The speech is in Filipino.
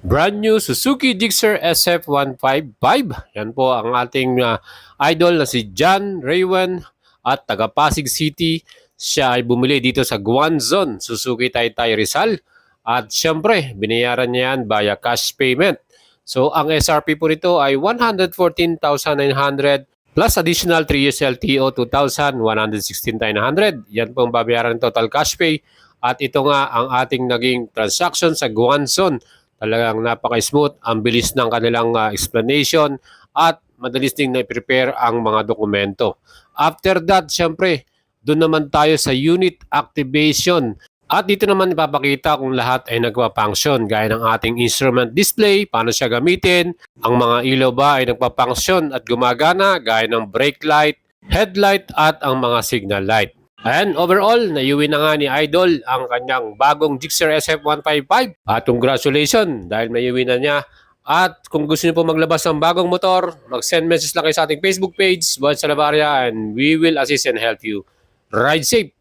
Brand new Suzuki Gixxer SF155. Yan po ang ating idol na si John Raywan at taga Pasig City. Siya ay bumili dito sa Guanzon, Suzuki Taytay Rizal. At syempre, binayaran niya yan via cash payment. So ang SRP po nito ay 114,900 plus additional 3 years LTO 2,116,900. Yan po ang babayaran total cash pay. At ito nga ang ating naging transaction sa Guanzon. Talagang napaka-smooth, ang bilis ng kanilang explanation at madalis ding na-prepare ang mga dokumento. After that, syempre, doon naman tayo sa unit activation. At dito naman ipapakita kung lahat ay nagpa-function gaya ng ating instrument display, paano siya gamitin, ang mga ilaw ba ay nagpa-function at gumagana gaya ng brake light, headlight at ang mga signal light. And overall, naiuwi na nga ni Idol ang kanyang bagong Gixxer SF155. At congratulations dahil naiuwi na niya. At kung gusto niyo po maglabas ng bagong motor, mag-send message lang kayo sa ating Facebook page, Boyd Salabaria, and we will assist and help you. Ride safe!